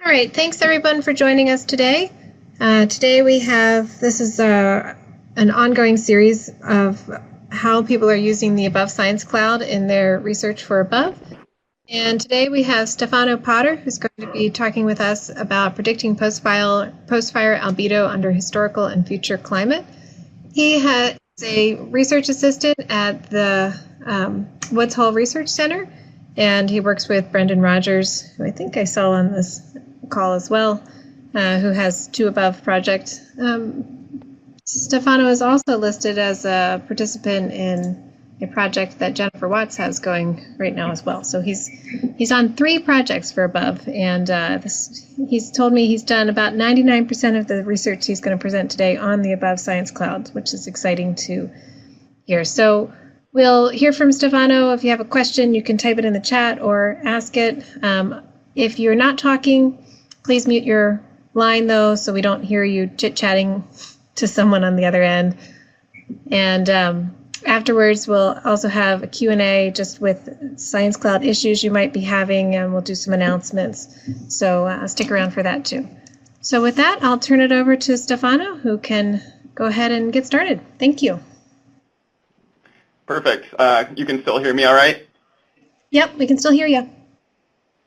All right, thanks everyone for joining us today. Today we have, this is an ongoing series of how people are using the ABoVE Science Cloud in their research for ABoVE. And today we have Stefano Potter, who's going to be talking with us about predicting post-fire albedo under historical and future climate. He is a research assistant at the Woods Hole Research Center, and he works with Brendan Rogers, who I think I saw on this call as well, who has two ABoVE projects. Stefano is also listed as a participant in a project that Jennifer Watts has going right now as well. So he's on 3 projects for ABoVE, and he's told me he's done about 99% of the research he's going to present today on the ABoVE Science Cloud, which is exciting to hear. So we'll hear from Stefano. If you have a question, you can type it in the chat or ask it. If you're not talking, please mute your line though, so we don't hear you chit-chatting to someone on the other end. And afterwards, we'll also have a Q&A just with Science Cloud issues you might be having, and we'll do some announcements. So stick around for that too. So with that, I'll turn it over to Stefano, who can go ahead and get started. Thank you. Perfect. You can still hear me all right? Yep, we can still hear you.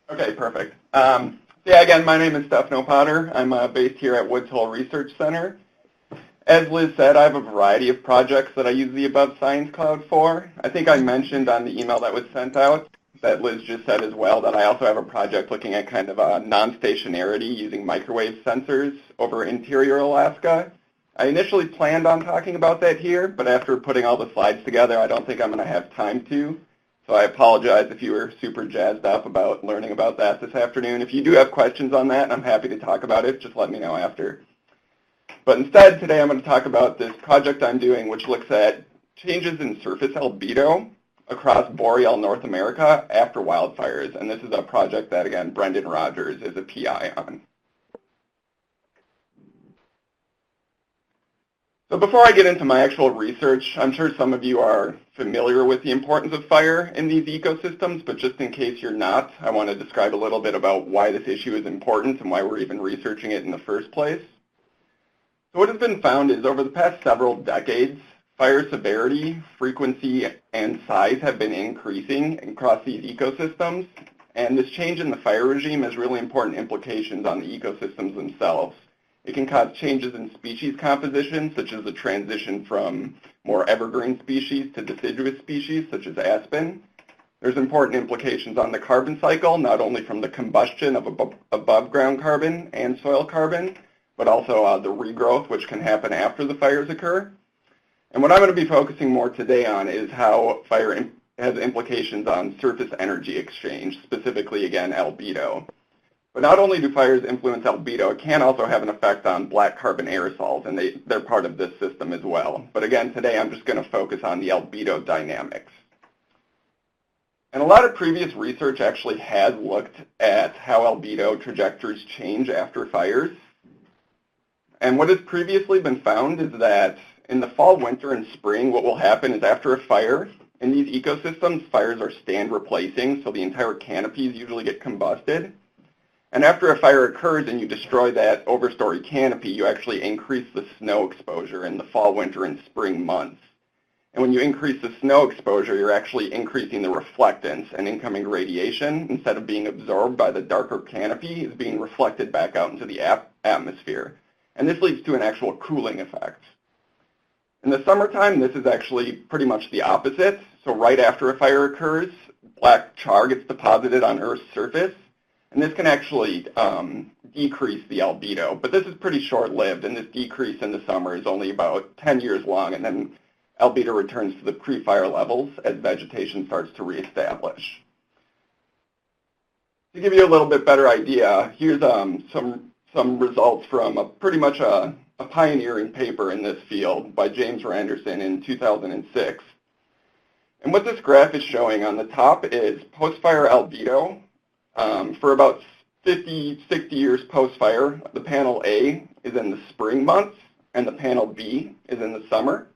Okay, perfect. Yeah, again, my name is Stefano Potter. I'm based here at Woods Hole Research Center. As Liz said, I have a variety of projects that I use the ABoVE Science Cloud for. I think I mentioned on the email that was sent out that Liz just said as well that I also have a project looking at kind of a non-stationarity using microwave sensors over interior Alaska. I initially planned on talking about that here, but after putting all the slides together, I don't think I'm going to have time to. So I apologize if you were super jazzed up about learning about that this afternoon. If you do have questions on that, I'm happy to talk about it. Just let me know after. But instead, today I'm going to talk about this project I'm doing, which looks at changes in surface albedo across boreal North America after wildfires. And this is a project that, again, Brendan Rogers is a PI on. So before I get into my actual research, I'm sure some of you are familiar with the importance of fire in these ecosystems, but just in case you're not, I want to describe a little bit about why this issue is important and why we're even researching it in the first place. So what has been found is over the past several decades, fire severity, frequency, and size have been increasing across these ecosystems, and this change in the fire regime has really important implications on the ecosystems themselves. It can cause changes in species composition, such as the transition from more evergreen species to deciduous species, such as aspen. There's important implications on the carbon cycle, not only from the combustion of above ground carbon and soil carbon, but also the regrowth, which can happen after the fires occur. And what I'm going to be focusing more today on is how fire has implications on surface energy exchange, specifically, again, albedo. But not only do fires influence albedo, it can also have an effect on black carbon aerosols, and they're part of this system as well. But again, today I'm just going to focus on the albedo dynamics. And a lot of previous research actually has looked at how albedo trajectories change after fires. And what has previously been found is that in the fall, winter, and spring, what will happen is after a fire, in these ecosystems, fires are stand replacing, so the entire canopies usually get combusted. And after a fire occurs and you destroy that overstory canopy, you actually increase the snow exposure in the fall, winter, and spring months. And when you increase the snow exposure, you're actually increasing the reflectance, and incoming radiation, instead of being absorbed by the darker canopy, is being reflected back out into the atmosphere. And this leads to an actual cooling effect. In the summertime, this is actually pretty much the opposite. So right after a fire occurs, black char gets deposited on Earth's surface. And this can actually decrease the albedo, but this is pretty short-lived, and this decrease in the summer is only about 10 years long, and then albedo returns to the pre-fire levels as vegetation starts to reestablish. To give you a little bit better idea, here's some results from pretty much a pioneering paper in this field by James Randerson in 2006. And what this graph is showing on the top is post-fire albedo. For about 50, 60 years post-fire, the panel A is in the spring months, and the panel B is in the summer.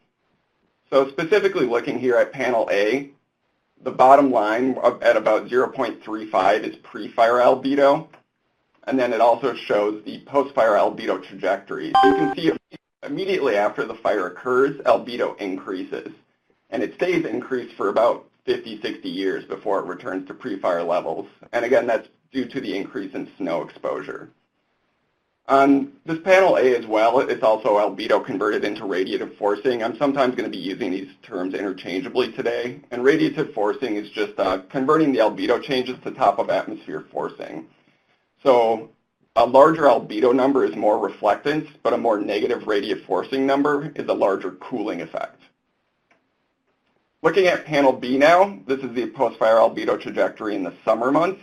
So specifically looking here at panel A, the bottom line at about 0.35 is pre-fire albedo, and then it also shows the post-fire albedo trajectory. So you can see immediately after the fire occurs, albedo increases, and it stays increased for about 50, 60 years before it returns to pre-fire levels. And again, that's due to the increase in snow exposure. On this panel A as well, it's also albedo converted into radiative forcing. I'm sometimes going to be using these terms interchangeably today. And radiative forcing is just converting the albedo changes to top of atmosphere forcing. So a larger albedo number is more reflectance, but a more negative radiative forcing number is a larger cooling effect. Looking at panel B now, this is the post-fire albedo trajectory in the summer months.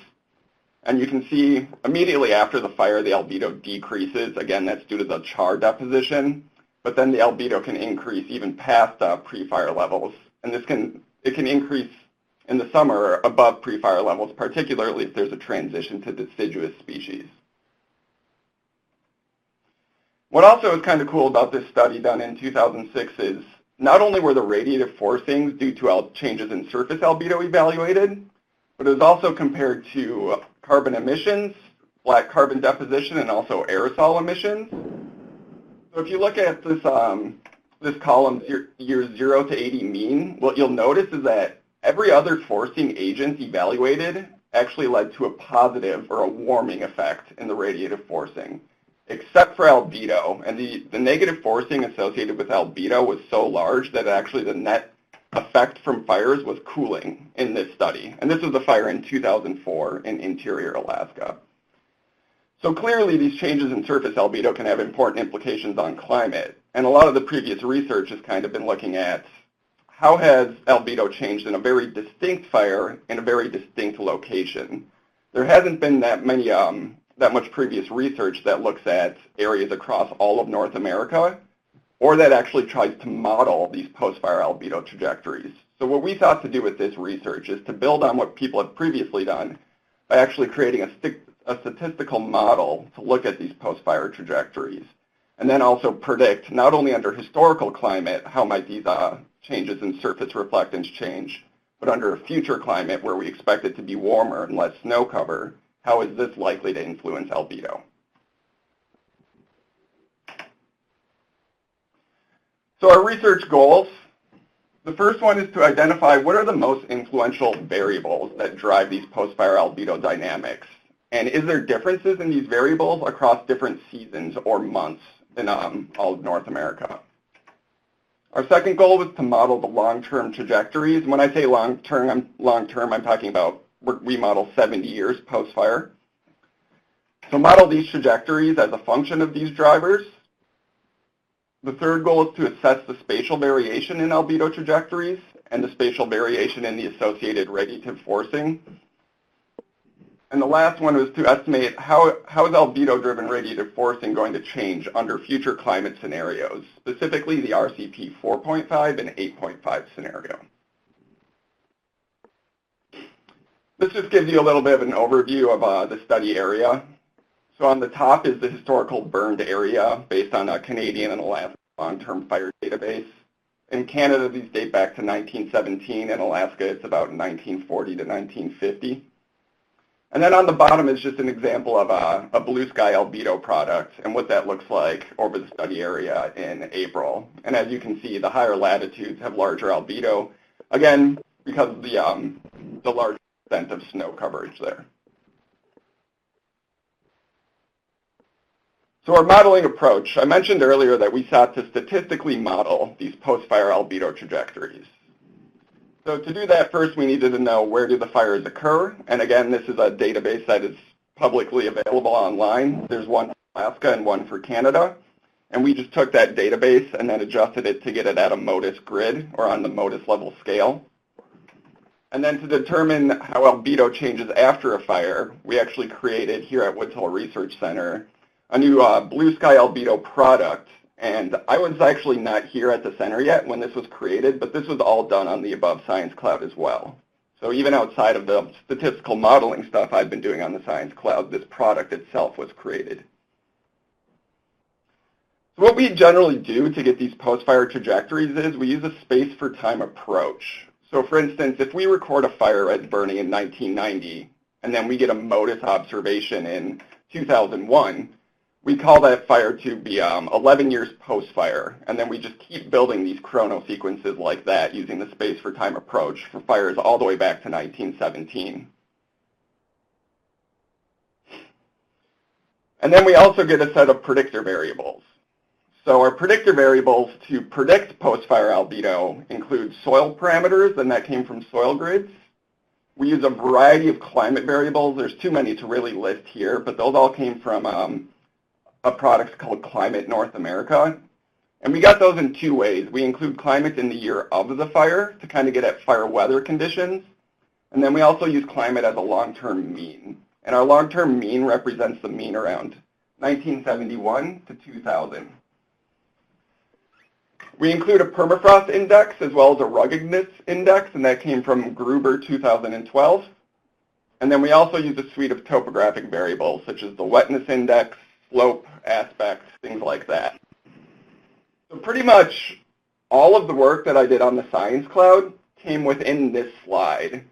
And you can see immediately after the fire, the albedo decreases. Again, that's due to the char deposition. But then the albedo can increase even past pre-fire levels. And it can increase in the summer above pre-fire levels, particularly if there's a transition to deciduous species. What also is kind of cool about this study done in 2006 is not only were the radiative forcings due to changes in surface albedo evaluated, but it was also compared to carbon emissions, black carbon deposition, and also aerosol emissions. So if you look at this, this column, year 0 to 80 mean, what you'll notice is that every other forcing agent evaluated actually led to a positive or a warming effect in the radiative forcing, except for albedo. And the negative forcing associated with albedo was so large that actually the net effect from fires was cooling in this study. And this was a fire in 2004 in interior Alaska. So clearly these changes in surface albedo can have important implications on climate. And a lot of the previous research has kind of been looking at how has albedo changed in a very distinct fire in a very distinct location. There hasn't been that much previous research that looks at areas across all of North America, or that actually tries to model these post-fire albedo trajectories. So what we thought to do with this research is to build on what people have previously done by actually creating a statistical model to look at these post-fire trajectories, and then also predict, not only under historical climate, how might these changes in surface reflectance change, but under a future climate where we expect it to be warmer and less snow cover, how is this likely to influence albedo? So our research goals, the first one is to identify what are the most influential variables that drive these post-fire albedo dynamics. And is there differences in these variables across different seasons or months in all of North America? Our second goal was to model the long-term trajectories. When I say long-term, I'm talking about we model 70 years post-fire. So model these trajectories as a function of these drivers. The third goal is to assess the spatial variation in albedo trajectories and the spatial variation in the associated radiative forcing. And the last one was to estimate how is albedo-driven radiative forcing going to change under future climate scenarios, specifically the RCP 4.5 and 8.5 scenario. This just gives you a little bit of an overview of the study area. So on the top is the historical burned area based on a Canadian and Alaska long-term fire database. In Canada, these date back to 1917. In Alaska, it's about 1940 to 1950. And then on the bottom is just an example of a blue sky albedo product and what that looks like over the study area in April. And as you can see, the higher latitudes have larger albedo, again, because of the large extent of snow coverage there. So our modeling approach, I mentioned earlier that we sought to statistically model these post-fire albedo trajectories. So to do that, first we needed to know where do the fires occur. And again, this is a database that is publicly available online. There's one for Alaska and one for Canada. And we just took that database and then adjusted it to get it at a MODIS grid or on the MODIS level scale. And then to determine how albedo changes after a fire, we actually created here at Woods Hole Research Center a new blue sky albedo product. And I was actually not here at the center yet when this was created, but this was all done on the ABoVE Science Cloud as well. So even outside of the statistical modeling stuff I've been doing on the Science Cloud, this product itself was created. So what we generally do to get these post-fire trajectories is we use a space for time approach. So for instance, if we record a fire as burning in 1990, and then we get a MODIS observation in 2001, we call that fire to be 11 years post-fire, and then we just keep building these chrono sequences like that using the space for time approach for fires all the way back to 1917. And then we also get a set of predictor variables. So our predictor variables to predict post-fire albedo include soil parameters, and that came from soil grids. We use a variety of climate variables. There's too many to really list here, but those all came from a product called Climate North America. And we got those in two ways. We include climate in the year of the fire to kind of get at fire weather conditions. And then we also use climate as a long-term mean. And our long-term mean represents the mean around 1971 to 2000. We include a permafrost index as well as a ruggedness index, and that came from Gruber 2012. And then we also use a suite of topographic variables such as the wetness index, slope, aspect, things like that. So pretty much all of the work that I did on the Science Cloud came within this slide.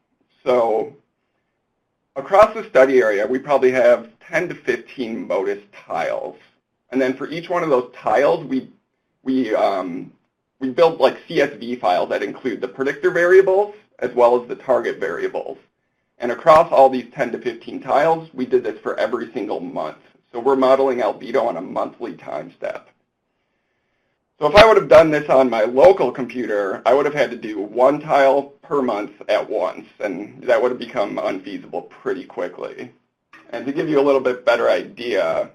So across the study area, we probably have 10 to 15 MODIS tiles. And then for each one of those tiles, we built like CSV files that include the predictor variables as well as the target variables. And across all these 10 to 15 tiles, we did this for every single month. So we're modeling albedo on a monthly time step. So if I would have done this on my local computer, I would have had to do one tile per month at once, and that would have become unfeasible pretty quickly. And to give you a little bit better idea,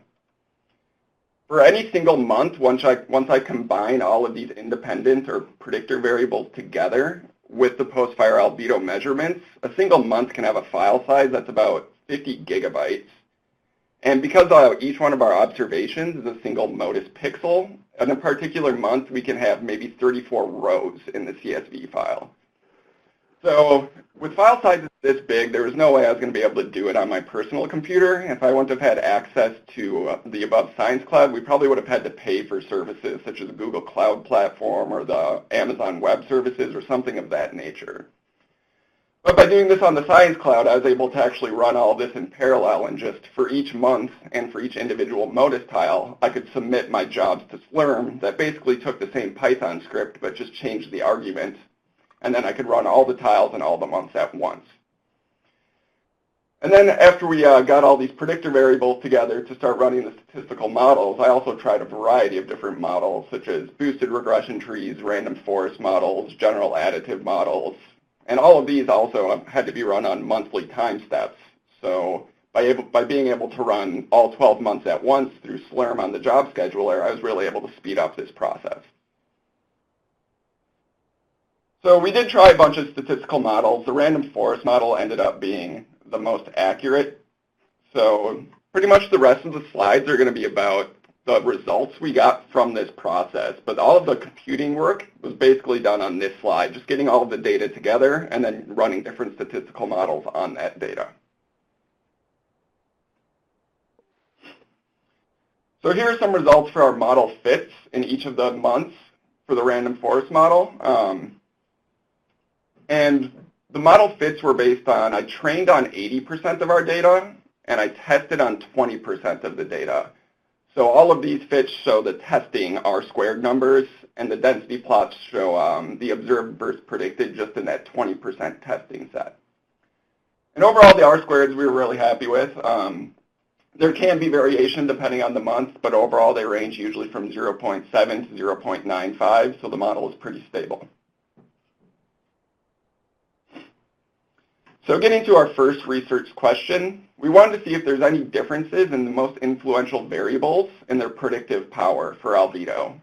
for any single month, once I combine all of these independent or predictor variables together with the post-fire albedo measurements, a single month can have a file size that's about 50 gigabytes. And because each one of our observations is a single MODIS pixel, in a particular month we can have maybe 34 rows in the CSV file. So with file sizes this big, there was no way I was going to be able to do it on my personal computer. If I wouldn't have had access to the ABoVE Science Cloud, we probably would have had to pay for services such as Google Cloud Platform or the Amazon Web Services or something of that nature. But by doing this on the Science Cloud, I was able to actually run all of this in parallel, and just for each month and for each individual MODIS tile, I could submit my jobs to Slurm that basically took the same Python script but just changed the argument, and then I could run all the tiles and all the months at once. And then after we got all these predictor variables together to start running the statistical models, I also tried a variety of different models, such as boosted regression trees, random forest models, general additive models. And all of these also had to be run on monthly time steps. So by being able to run all 12 months at once through Slurm on the job scheduler, I was really able to speed up this process. So we did try a bunch of statistical models. The random forest model ended up being the most accurate. So pretty much the rest of the slides are going to be about the results we got from this process. But all of the computing work was basically done on this slide, just getting all of the data together and then running different statistical models on that data. So here are some results for our model fits in each of the months for the random forest model. And the model fits were based on, I trained on 80% of our data, and I tested on 20% of the data. So all of these fits show the testing R-squared numbers, and the density plots show the observed versus predicted just in that 20% testing set. And overall, the R-squareds we were really happy with. There can be variation depending on the month, but overall they range usually from 0.7 to 0.95, so the model is pretty stable. So getting to our first research question, we wanted to see if there's any differences in the most influential variables in their predictive power for albedo.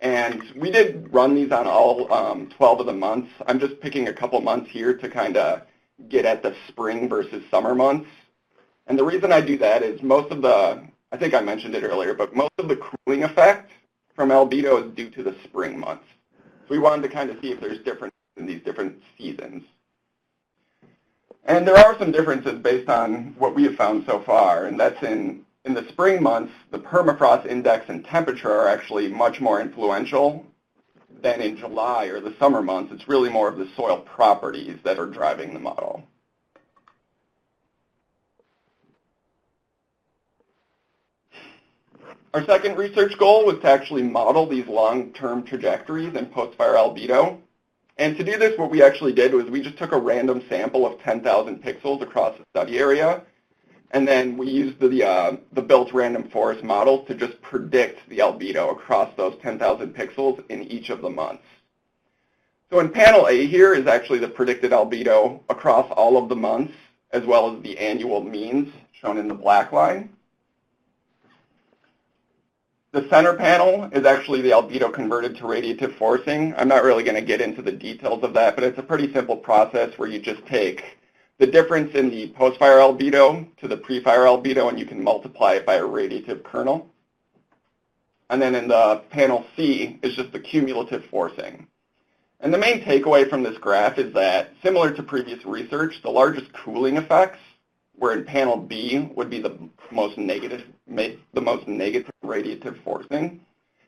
And we did run these on all 12 of the months. I'm just picking a couple months here to kind of get at the spring versus summer months. And the reason I do that is most of the, I think I mentioned it earlier, but most of the cooling effect from albedo is due to the spring months. So we wanted to kind of see if there's differences in these different seasons. And there are some differences based on what we have found so far, and that's in the spring months, the permafrost index and temperature are actually much more influential than in July or the summer months. It's really more of the soil properties that are driving the model. Our second research goal was to actually model these long-term trajectories in post-fire albedo. And to do this, what we actually did was we just took a random sample of 10,000 pixels across the study area, and then we used the built random forest models to just predict the albedo across those 10,000 pixels in each of the months. So in panel A here is actually the predicted albedo across all of the months, as well as the annual means shown in the black line. The center panel is actually the albedo converted to radiative forcing. I'm not really going to get into the details of that, but it's a pretty simple process where you just take the difference in the post-fire albedo to the pre-fire albedo, and you can multiply it by a radiative kernel. And then in the panel C is just the cumulative forcing. And the main takeaway from this graph is that, similar to previous research, the largest cooling effects, where in panel B would be the most negative radiative forcing,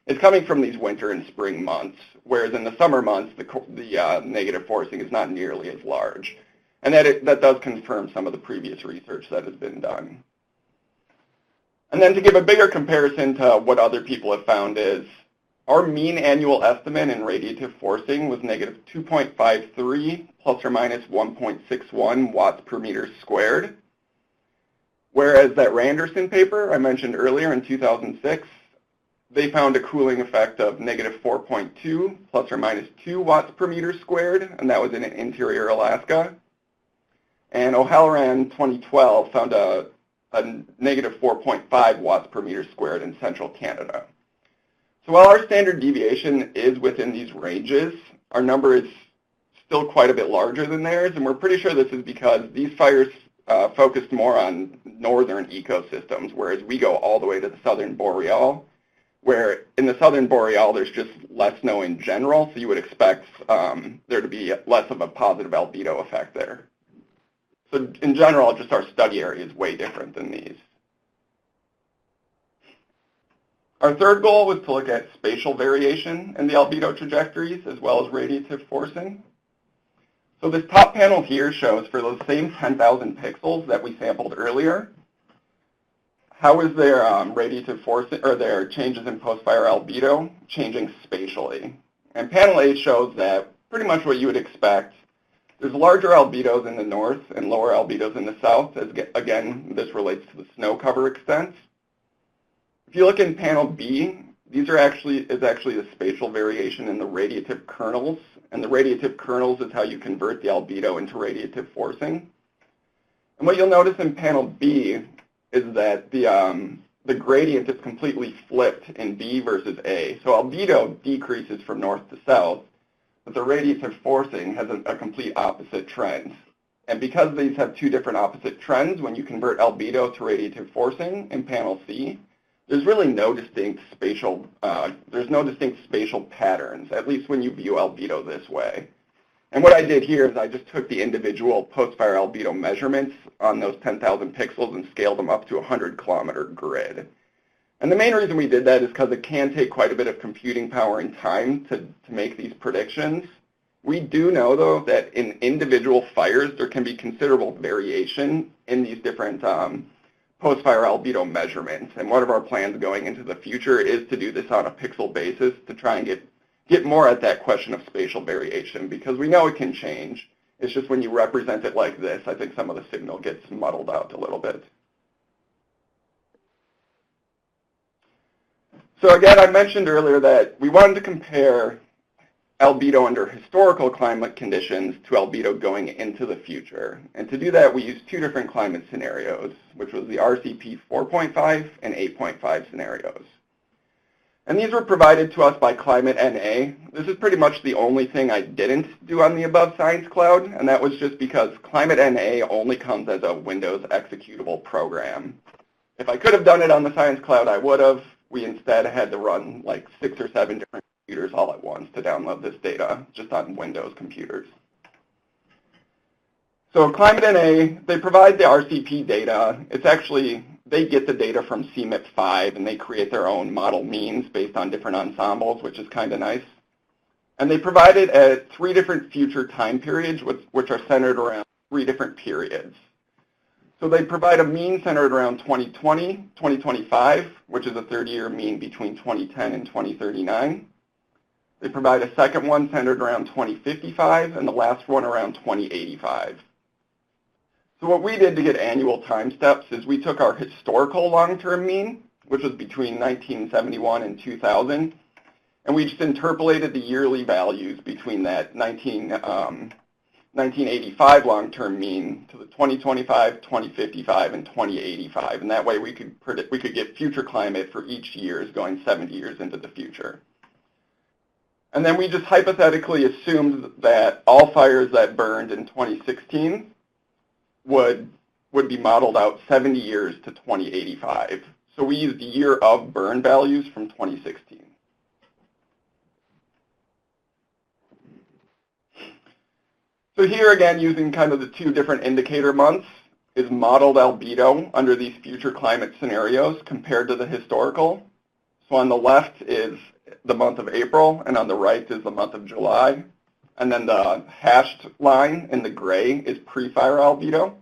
is coming from these winter and spring months, whereas in the summer months, the negative forcing is not nearly as large. And that does confirm some of the previous research that has been done. And then to give a bigger comparison to what other people have found is, our mean annual estimate in radiative forcing was negative 2.53 plus or minus 1.61 watts per meter squared. Whereas that Randerson paper I mentioned earlier in 2006, they found a cooling effect of negative 4.2 plus or minus 2 watts per meter squared, and that was in interior Alaska. And O'Halloran 2012 found a negative 4.5 watts per meter squared in central Canada. So while our standard deviation is within these ranges, our number is still quite a bit larger than theirs, and we're pretty sure this is because these fires focused more on northern ecosystems, whereas we go all the way to the southern boreal, where in the southern boreal there's just less snow in general, so you would expect there to be less of a positive albedo effect there. So in general, just our study area is way different than these. Our third goal was to look at spatial variation in the albedo trajectories as well as radiative forcing. So this top panel here shows for those same 10,000 pixels that we sampled earlier, how is their radiative forcing, or their changes in post-fire albedo changing spatially. And panel A shows that pretty much what you would expect. There's larger albedos in the north and lower albedos in the south, as again, this relates to the snow cover extent. If you look in panel B, is actually the spatial variation in the radiative kernels, and the radiative kernels is how you convert the albedo into radiative forcing. And what you'll notice in panel B is that the gradient is completely flipped in B versus A. So albedo decreases from north to south, but the radiative forcing has a complete opposite trend. And because these have two different opposite trends, when you convert albedo to radiative forcing in panel C, there's really no distinct spatial patterns, at least when you view albedo this way. And what I did here is I just took the individual post-fire albedo measurements on those 10,000 pixels and scaled them up to a 100-kilometer grid. And the main reason we did that is because it can take quite a bit of computing power and time to make these predictions. We do know, though, that in individual fires, there can be considerable variation in these different post-fire albedo measurements. And one of our plans going into the future is to do this on a pixel basis to try and get more at that question of spatial variation, because we know it can change. It's just when you represent it like this, I think some of the signal gets muddled out a little bit. So again, I mentioned earlier that we wanted to compare albedo under historical climate conditions to albedo going into the future. And to do that, we used two different climate scenarios, which was the RCP 4.5 and 8.5 scenarios. And these were provided to us by Climate NA. This is pretty much the only thing I didn't do on the ABoVE Science Cloud, and that was just because Climate NA only comes as a Windows executable program. If I could have done it on the Science Cloud, I would have. We instead had to run like 6 or 7 different computers all at once to download this data, just on Windows computers. So Climate NA, they provide the RCP data. It's actually, they get the data from CMIP5, and they create their own model means based on different ensembles, which is kind of nice. And they provide it at 3 different future time periods, which are centered around 3 different periods. So they provide a mean centered around 2020, 2025, which is a 30-year mean between 2010 and 2039. They provide a second one centered around 2055, and the last one around 2085. So what we did to get annual time steps is we took our historical long-term mean, which was between 1971 and 2000, and we just interpolated the yearly values between that 1985 long-term mean to the 2025, 2055, and 2085, and that way we could get future climate for each year going 70 years into the future. And then we just hypothetically assumed that all fires that burned in 2016 would be modeled out 70 years to 2085. So we used the year of burn values from 2016. So here again, using kind of the two different indicator months, is modeled albedo under these future climate scenarios compared to the historical. So on the left is the month of April, and on the right is the month of July. And then the hashed line in the gray is pre-fire albedo.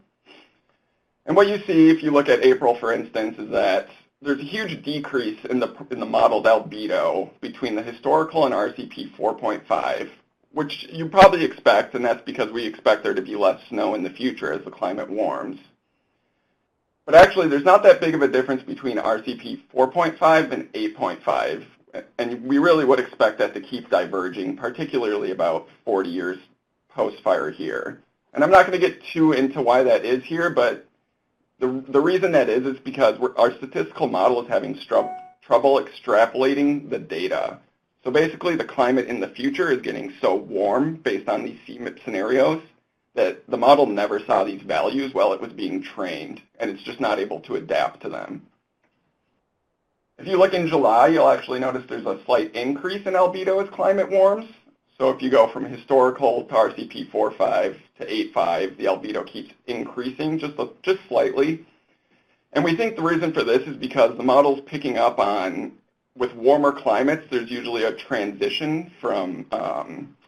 And what you see if you look at April, for instance, is that there's a huge decrease in the modeled albedo between the historical and RCP 4.5, which you probably expect, and that's because we expect there to be less snow in the future as the climate warms. But actually, there's not that big of a difference between RCP 4.5 and 8.5, and we really would expect that to keep diverging, particularly about 40 years post-fire here. And I'm not going to get too into why that is here, but the reason that is because our statistical model is having trouble extrapolating the data. So basically, the climate in the future is getting so warm based on these CMIP scenarios that the model never saw these values while it was being trained, and it's just not able to adapt to them. If you look in July, you'll actually notice there's a slight increase in albedo as climate warms. So if you go from historical to RCP 4.5 to 8.5, the albedo keeps increasing just slightly. And we think the reason for this is because the model's picking up on, with warmer climates, there's usually a transition from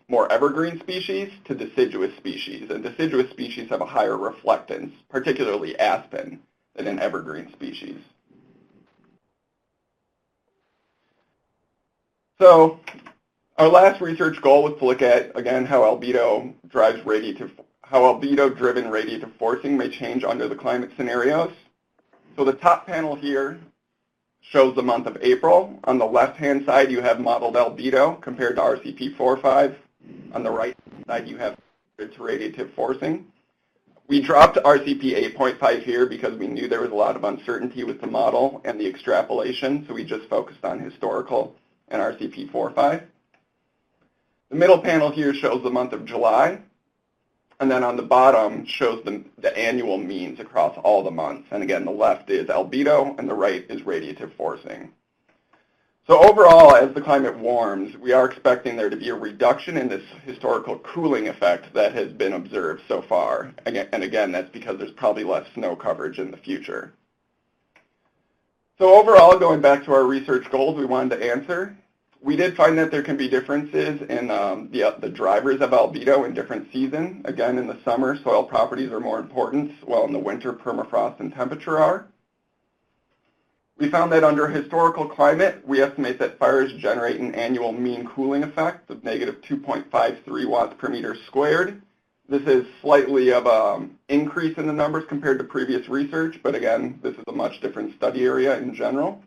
more evergreen species to deciduous species. And deciduous species have a higher reflectance, particularly aspen, than an evergreen species. So our last research goal was to look at, again, how albedo-driven radiative forcing may change under the climate scenarios. So the top panel here shows the month of April. On the left-hand side, you have modeled albedo compared to RCP 4.5. On the right side, you have radiative forcing. We dropped RCP 8.5 here because we knew there was a lot of uncertainty with the model and the extrapolation, so we just focused on historical and RCP 4.5. The middle panel here shows the month of July, and then on the bottom shows the annual means across all the months. And again, the left is albedo, and the right is radiative forcing. So overall, as the climate warms, we are expecting there to be a reduction in this historical cooling effect that has been observed so far. And again, that's because there's probably less snow coverage in the future. So overall, going back to our research goals we wanted to answer, we did find that there can be differences in the drivers of albedo in different seasons. Again, in the summer, soil properties are more important, while in the winter, permafrost and temperature are. We found that under historical climate, we estimate that fires generate an annual mean cooling effect of negative 2.53 watts per meter squared. This is slightly of an increase in the numbers compared to previous research, but again, this is a much different study area in general.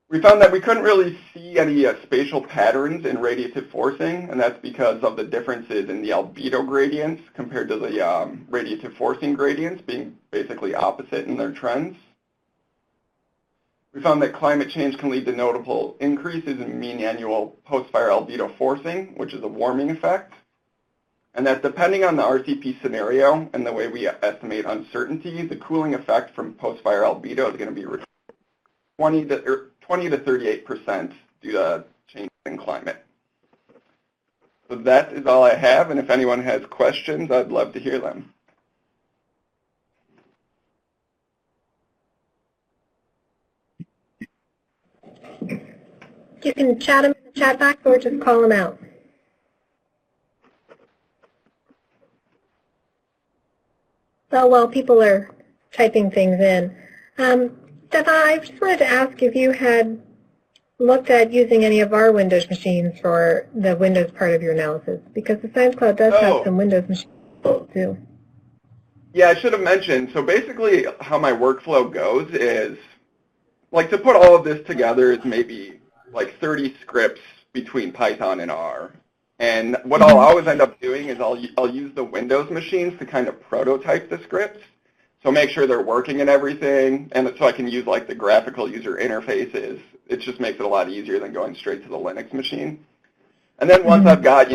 We found that we couldn't really see any spatial patterns in radiative forcing, and that's because of the differences in the albedo gradients compared to the radiative forcing gradients being basically opposite in their trends. We found that climate change can lead to notable increases in mean annual post-fire albedo forcing, which is a warming effect, and that depending on the RCP scenario and the way we estimate uncertainty, the cooling effect from post-fire albedo is going to be 20 to 38% due to changes in climate. So that is all I have, and if anyone has questions, I'd love to hear them. You can chat them in the chat box or just call them out. Well, while people are typing things in, Stefan, I just wanted to ask if you had looked at using any of our Windows machines for the Windows part of your analysis, because the Science Cloud does have some Windows machines too. Yeah, I should have mentioned. So basically how my workflow goes is, like, to put all of this together is maybe like 30 scripts between Python and R. And what I'll always end up doing is I'll use the Windows machines to kind of prototype the scripts. So make sure they're working and everything, and so I can use like the graphical user interfaces. It just makes it a lot easier than going straight to the Linux machine. And then once I've got,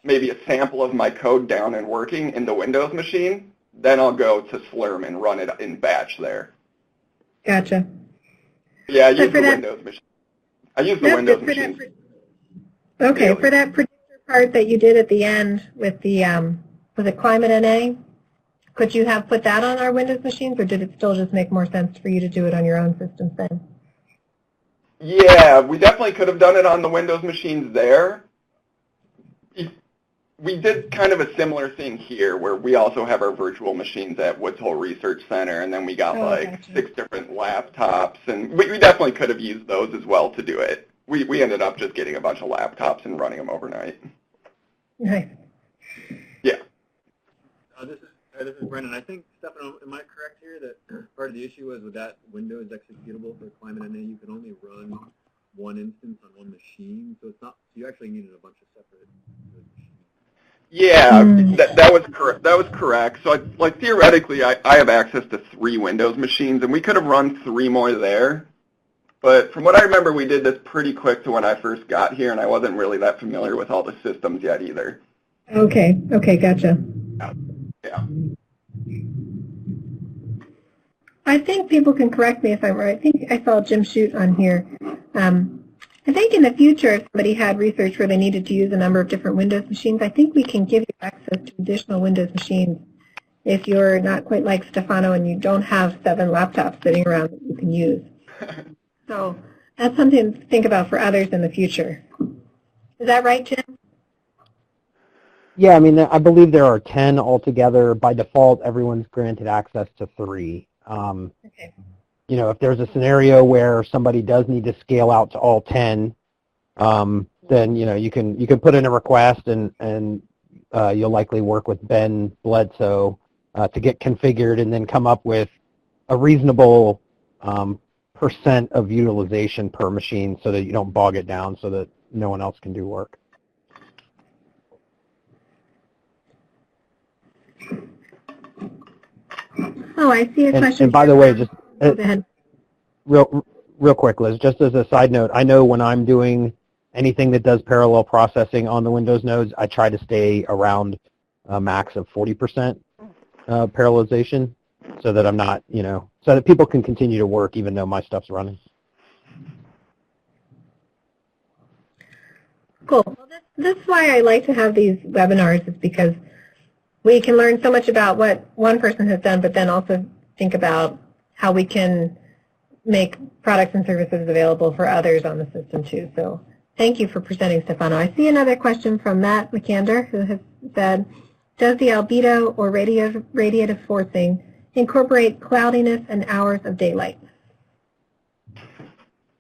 maybe a sample of my code down and working in the Windows machine, then I'll go to Slurm and run it in batch there. Gotcha. Yeah, I use the Windows machine. I use the Windows machine. Okay, for that predictor part that you did at the end with the, was it Climate NA? Could you have put that on our Windows machines, or did it still just make more sense for you to do it on your own systems then? Yeah, we definitely could have done it on the Windows machines there. We did kind of a similar thing here, where we also have our virtual machines at Woods Hole Research Center, and then we got gotcha. 6 different laptops, and we definitely could have used those as well to do it. We ended up just getting a bunch of laptops and running them overnight. Nice. Yeah. This is Brendan. I think, Stefano, am I correct here that part of the issue was with that Windows executable for Climate NA, you could only run one instance on one machine, so it's not. So you actually needed a bunch of separate machines. Yeah, that was correct. That was correct. So, theoretically, I have access to 3 Windows machines, and we could have run 3 more there. But from what I remember, we did this pretty quick to when I first got here, and I wasn't really that familiar with all the systems yet either. Okay. Okay. Gotcha. Yeah. I think people can correct me if I'm right. I think I saw Jim Shute on here. I think in the future, if somebody had research where they needed to use a number of different Windows machines, I think we can give you access to additional Windows machines if you're not quite like Stefano and you don't have 7 laptops sitting around that you can use. So that's something to think about for others in the future. Is that right, Jim? Yeah, I mean, I believe there are 10 altogether. By default, everyone's granted access to 3. Okay. If there's a scenario where somebody does need to scale out to all 10, then you can put in a request, and you'll likely work with Ben Bledsoe to get configured and then come up with a reasonable percent of utilization per machine so that you don't bog it down so that no one else can do work. Oh, I see a question. And by the way, just go ahead. Real quick, Liz, just as a side note, I know when I'm doing anything that does parallel processing on the Windows nodes, I try to stay around a max of 40% parallelization so that I'm not, so that people can continue to work even though my stuff's running. Cool. Well, that's why I like to have these webinars, is because we can learn so much about what one person has done, but then also think about how we can make products and services available for others on the system too. So thank you for presenting, Stefano. I see another question from Matt McAnder, who has said, does the albedo or radiative forcing incorporate cloudiness and hours of daylight?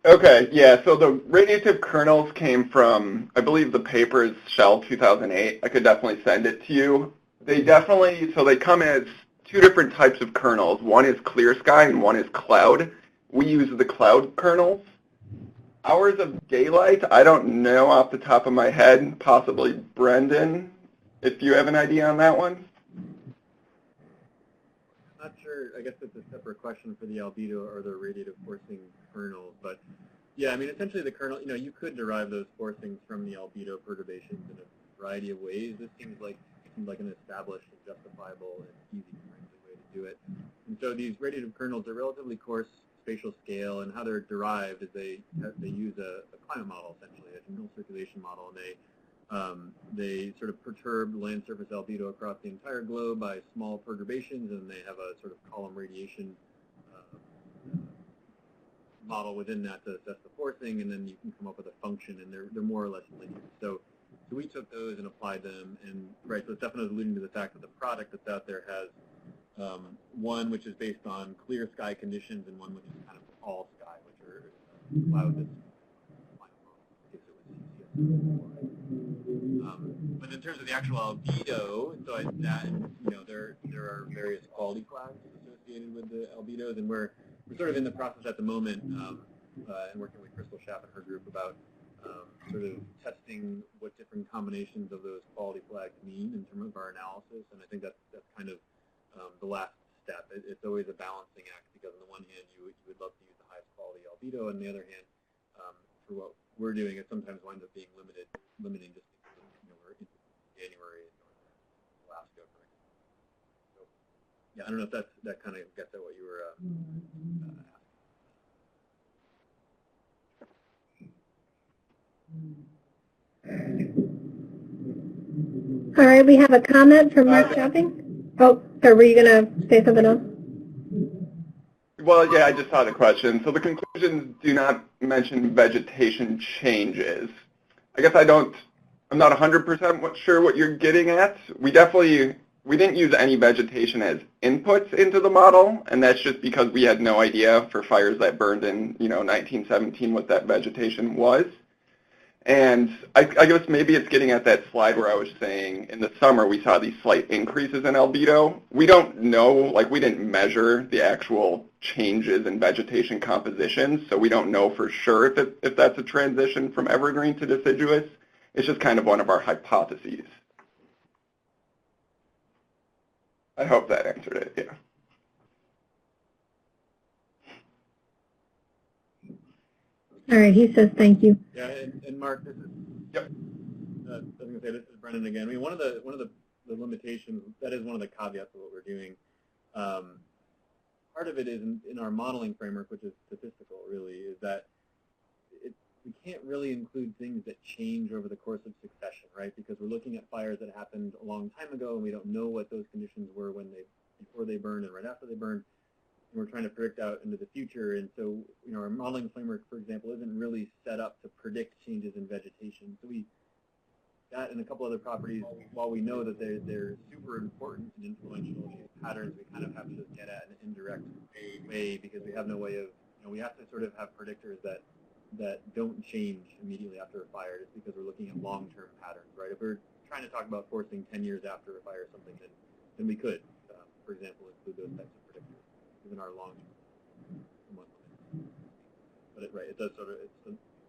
Okay, yeah, so the radiative kernels came from, I believe the paper is Shell 2008. I could definitely send it to you. They come as 2 different types of kernels. One is clear sky and one is cloud. We use the cloud kernels. Hours of daylight, I don't know off the top of my head, possibly Brendan, if you have an idea on that one. I'm not sure. I guess it's a separate question for the albedo or the radiative forcing kernel, but yeah, I mean, essentially the kernel, you could derive those forcings from the albedo perturbations in a variety of ways. This seems like an established and justifiable and easy way to do it. And so these radiative kernels are relatively coarse spatial scale, and how they're derived is they use a climate model, essentially, a general circulation model, and they sort of perturb land surface albedo across the entire globe by small perturbations, and they have a sort of column radiation model within that to assess the forcing, and then you can come up with a function, and they're more or less linear. So we took those and applied them, and right, so Stefano's alluding to the fact that the product that's out there has one which is based on clear sky conditions and one which is kind of all sky, which are cloud that's but in terms of the actual albedo, so there are various quality flags associated with the albedos, and we're sort of in the process at the moment and working with Crystal Schaff and her group about sort of testing what different combinations of those quality flags mean in terms of our analysis, and I think that's kind of the last step. It's always a balancing act because on the one hand you would love to use the highest quality albedo, on the other hand, for what we're doing, it sometimes winds up being limiting just because we're in January in northern Alaska, for example. So yeah, I don't know if that kind of gets at what you were asking. All right, we have a comment from Mark Shopping. Oh, or were you going to say something else? Well, yeah, I just saw the question. So the conclusions do not mention vegetation changes. I guess I'm not 100% sure what you're getting at. We didn't use any vegetation as inputs into the model, and that's just because we had no idea for fires that burned in 1917 what that vegetation was. And I guess maybe it's getting at that slide where I was saying in the summer we saw these slight increases in albedo. We don't know, we didn't measure the actual changes in vegetation composition, so we don't know for sure if that's a transition from evergreen to deciduous. It's just kind of one of our hypotheses. I hope that answered it, yeah. All right, he says thank you. Yeah, and Mark, this is. Yep. I was going to say, this is Brendan again. I mean, one of the limitations, that is one of the caveats of what we're doing. Part of it is in our modeling framework, which is statistical, really, is that we can't really include things that change over the course of succession, right? Because we're looking at fires that happened a long time ago, and we don't know what those conditions were before they burned and right after they burned. And we're trying to predict out into the future, and so our modeling framework, for example, isn't really set up to predict changes in vegetation. So that and a couple other properties, while we know that they're super important and influential patterns, we kind of have to get at an indirect way because we have no way of, we have to sort of have predictors that don't change immediately after a fire, just because we're looking at long-term patterns, right? If we're trying to talk about forcing 10 years after a fire or something, then we could, for example, include those types of predictors within our long-term. But it does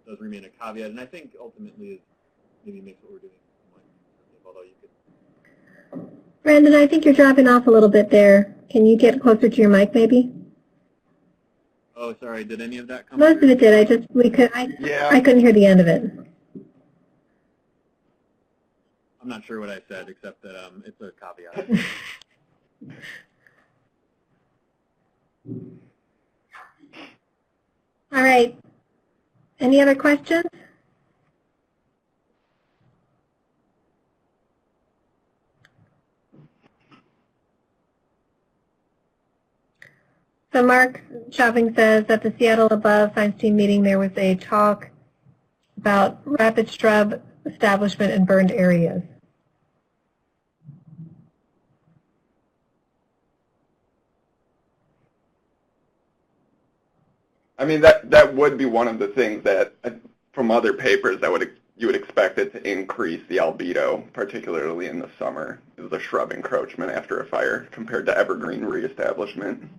does remain a caveat, and I think ultimately is maybe makes what we're doing. Although you could. Brandon, I think you're dropping off a little bit there. Can you get closer to your mic, maybe? Oh, sorry. Did any of that come? Most of it did. I couldn't hear the end of it. I'm not sure what I said, except that it's a caveat. All right. Any other questions? So Mark Shopping says at the Seattle ABoVE science team meeting there was a talk about rapid shrub establishment in burned areas. I mean, that would be one of the things that, from other papers, you would expect it to increase the albedo, particularly in the summer, is the shrub encroachment after a fire compared to evergreen reestablishment.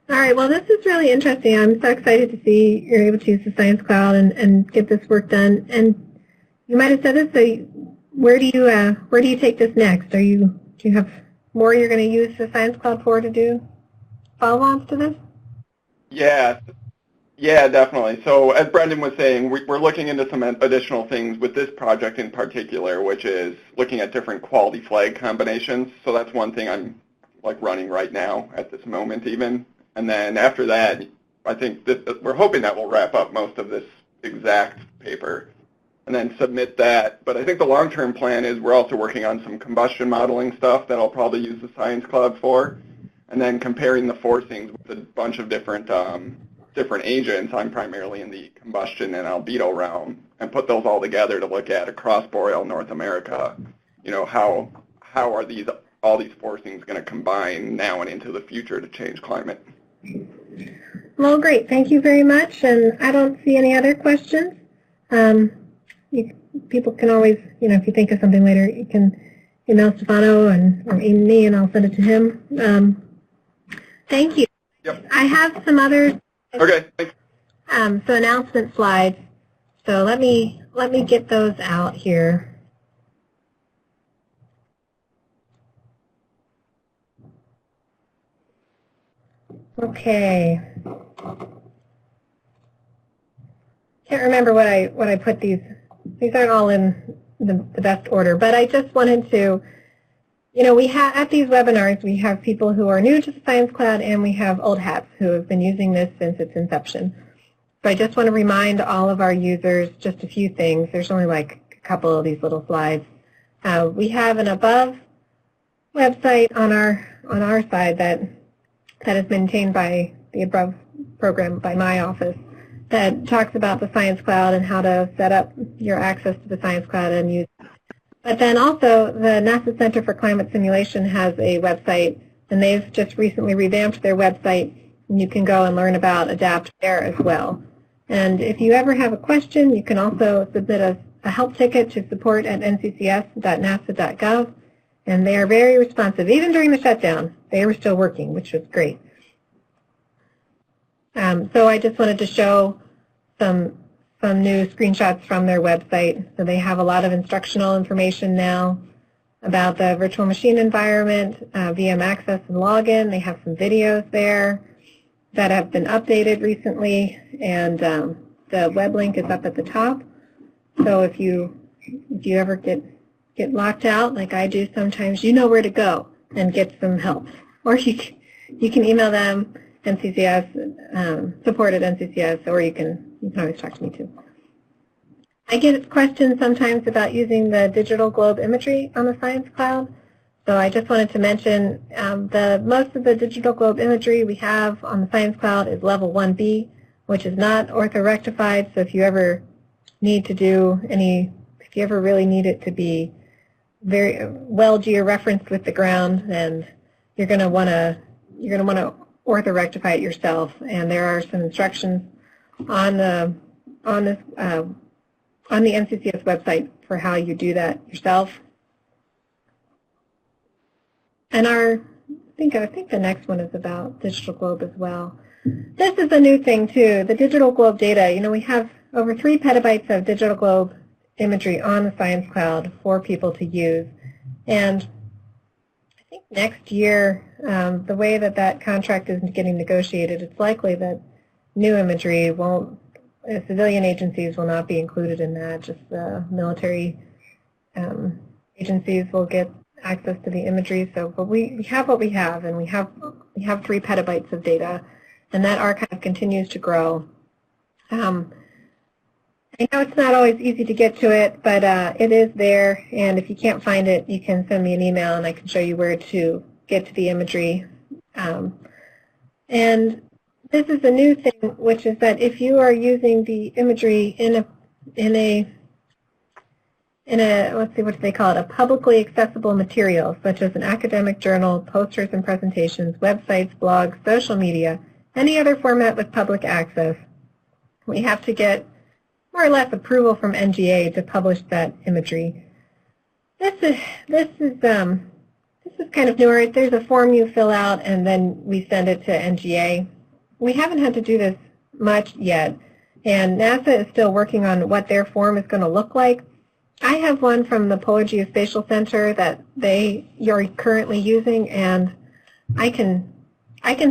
All right, well, this is really interesting. I'm so excited to see you're able to use the Science Cloud and get this work done. And you might have said this, so where do you take this next? Do you have more you're going to use the Science Cloud for to do follow-ons to this? Yeah, definitely. So as Brendan was saying, we're looking into some additional things with this project in particular, which is looking at different quality flag combinations. So that's one thing I'm running right now at this moment even. And then after that, I think we're hoping that will wrap up most of this exact paper and then submit that. But I think the long-term plan is we're also working on some combustion modeling stuff that I'll probably use the Science Cloud for, and then comparing the forcings with a bunch of different different agents. I'm primarily in the combustion and albedo realm, and put those all together to look at across boreal North America. How are all these forcings going to combine now and into the future to change climate? Well, great. Thank you very much. And I don't see any other questions. People can always, if you think of something later, you can email Stefano or email me, and I'll send it to him. Thank you. Yep. I have some other Okay. Thanks. so announcement slides. So let me get those out here. Okay. Can't remember what I put these. These aren't all in the best order, but I just wanted to, we have at these webinars we have people who are new to the Science Cloud, and we have old hats who have been using this since its inception. So I just want to remind all of our users just a few things. There's only like a couple of these little slides. We have an ABoVE website on our side that is maintained by the ABoVE program by my office that talks about the Science Cloud and how to set up your access to the Science Cloud and use it. But then also the NASA Center for Climate Simulation has a website, and they've just recently revamped their website, and you can go and learn about ADAPT there as well. And if you ever have a question, you can also submit a help ticket to support@nccs.nasa.gov, and they are very responsive. Even during the shutdown, they were still working, which was great. So I just wanted to show some new screenshots from their website. So they have a lot of instructional information now about the virtual machine environment, VM access and login. They have some videos there that have been updated recently, and the web link is up at the top. So if you ever get locked out like I do sometimes, you know where to go and get some help. Or you can email them, NCCS, support at NCCS, or you can always talk to me too. I get questions sometimes about using the digital globe imagery on the Science Cloud. So I just wanted to mention most of the digital globe imagery we have on the Science Cloud is level 1B, which is not orthorectified. So if you ever need to do if you ever really need it to be very well georeferenced with the ground, then you're going to want to orthorectify it yourself. And there are some instructions on the NCCS website for how you do that yourself. And I think the next one is about digital globe as well. This is a new thing too, the digital globe data. We have over 3 petabytes of digital globe imagery on the Science Cloud for people to use. And I think next year, the way that contract is getting negotiated, it's likely that new imagery civilian agencies will not be included in that. Just the military agencies will get access to the imagery. So, but we have what we have, and we have 3 petabytes of data, and that archive continues to grow. I know it's not always easy to get to it, but it is there, and if you can't find it, you can send me an email, and I can show you where to get to the imagery. And this is a new thing, which is that if you are using the imagery in a let's see, what do they call it, a publicly accessible material, such as an academic journal, posters and presentations, websites, blogs, social media, any other format with public access, we have to get more or less approval from NGA to publish that imagery. This is kind of newer. There's a form you fill out, and then we send it to NGA. We haven't had to do this much yet, and NASA is still working on what their form is going to look like. I have one from the Polar Geospatial Center that you're currently using, and I can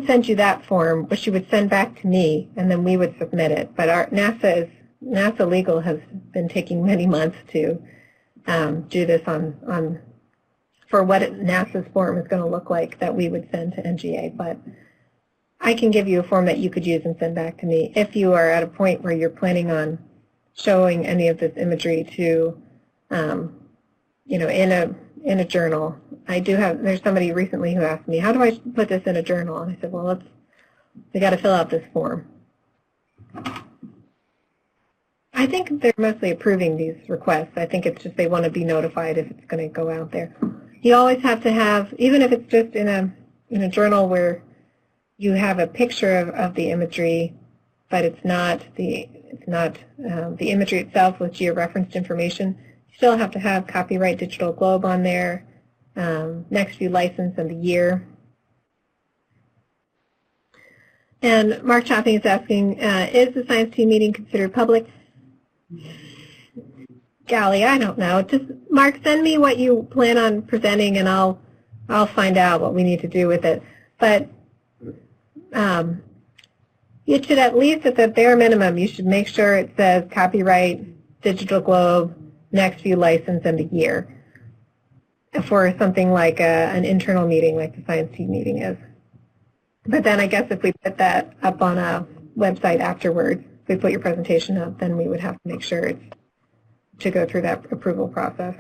send you that form, which you would send back to me, and then we would submit it. But NASA legal has been taking many months to do this for what NASA's form is going to look like that we would send to NGA. But I can give you a form that you could use and send back to me if you are at a point where you're planning on showing any of this imagery to, in a journal. There's somebody recently who asked me, how do I put this in a journal? And I said, well, we got to fill out this form. I think they're mostly approving these requests. I think it's just they want to be notified if it's going to go out there. You always have to have, even if it's just in a journal where you have a picture of the imagery, but it's not the imagery itself with georeferenced information. You still have to have copyright digital globe on there, next view license and the year. And Mark Chopping is asking, is the science team meeting considered public? Golly, I don't know. Just Mark, send me what you plan on presenting, and I'll find out what we need to do with it. But it should, at least at the bare minimum, you should make sure it says copyright, digital globe, next view license, and the year for something like an internal meeting like the science team meeting is. But then I guess if we put that up on a website afterwards, if we put your presentation up, then we would have to make sure it's to go through that approval process.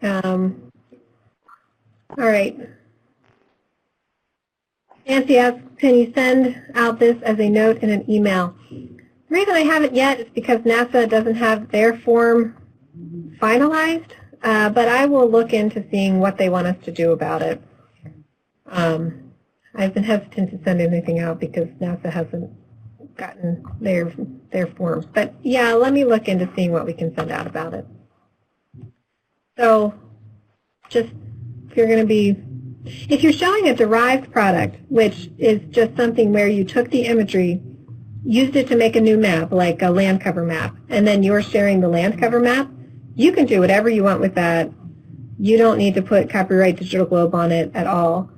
All right. Nancy asks, can you send out this as a note in an email? The reason I haven't yet is because NASA doesn't have their form finalized, but I will look into seeing what they want us to do about it. I've been hesitant to send anything out because NASA hasn't gotten their forms. But yeah, let me look into seeing what we can send out about it. So just if you're showing a derived product, which is just something where you took the imagery, used it to make a new map, like a land cover map, and then you're sharing the land cover map, you can do whatever you want with that. You don't need to put copyright digital globe on it at all.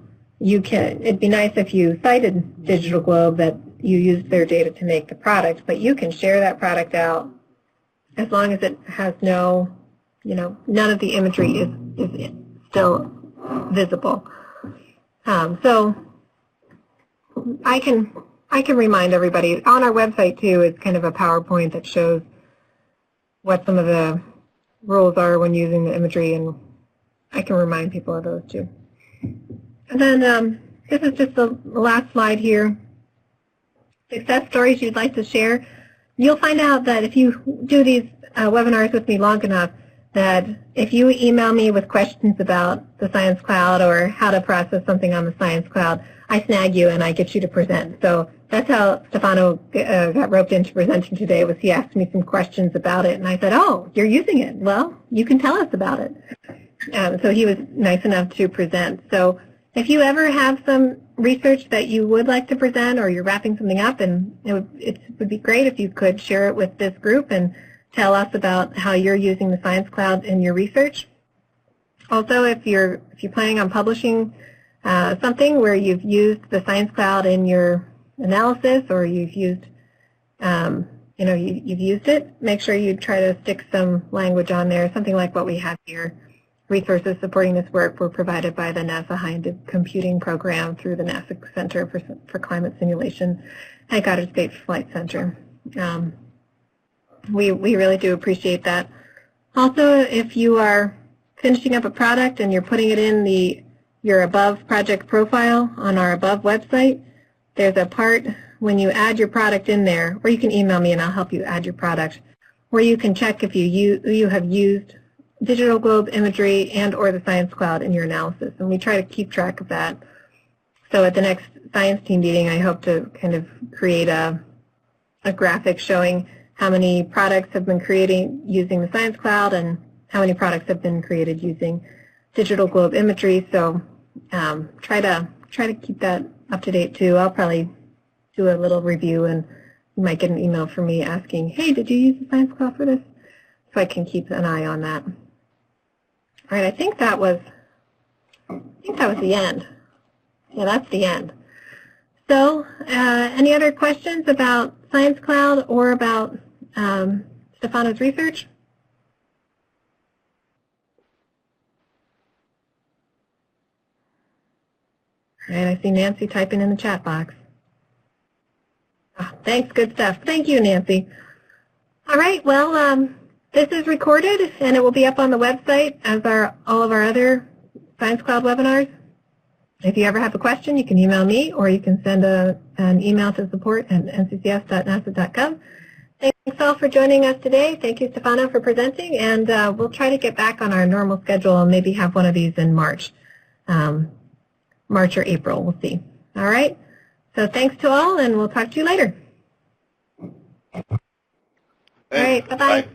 It'd be nice if you cited digital globe that you used their data to make the product, but you can share that product out as long as it has none of the imagery is still visible. So I can remind everybody on our website too. It's kind of a PowerPoint that shows what some of the rules are when using the imagery, and I can remind people of those too. And then this is just the last slide here. Success stories you'd like to share. You'll find out that if you do these webinars with me long enough, that if you email me with questions about the Science Cloud or how to process something on the Science Cloud, I snag you and I get you to present. So that's how Stefano got roped into presenting today, was he asked me some questions about it, and I said, oh, you're using it. Well, you can tell us about it. So he was nice enough to present. So if you ever have some research that you would like to present, or you're wrapping something up, and it would be great if you could share it with this group and tell us about how you're using the Science Cloud in your research. Also, if you're planning on publishing something where you've used the Science Cloud in your analysis, or you've used you've used it, make sure you try to stick some language on there, something like what we have here. Resources supporting this work were provided by the NASA High-End Computing Program through the NASA Center for Climate Simulation at Goddard Space Flight Center. We really do appreciate that. Also, if you are finishing up a product and you're putting it in your ABoVE project profile on our ABoVE website, there's a part when you add your product in there, or you can email me and I'll help you add your product, where you can check if you have used digital globe imagery and or the Science Cloud in your analysis. And we try to keep track of that. So at the next science team meeting, I hope to kind of create a graphic showing how many products have been created using the Science Cloud and how many products have been created using digital globe imagery. So try to keep that up to date too. I'll probably do a little review, and you might get an email from me asking, hey, did you use the Science Cloud for this? So I can keep an eye on that. All right, I think that was the end. Yeah, that's the end. So any other questions about Science Cloud or about Stefano's research? All right, I see Nancy typing in the chat box. Oh, thanks, good stuff. Thank you, Nancy. All right, well, this is recorded, and it will be up on the website as are all of our other Science Cloud webinars. If you ever have a question, you can email me, or you can send an email to support@nccs.nasa.gov. Thanks all for joining us today. Thank you, Stefano, for presenting, and we'll try to get back on our normal schedule and maybe have one of these in March or April. We'll see. All right. So thanks to all, and we'll talk to you later. Thanks. All right. Bye-bye. Bye.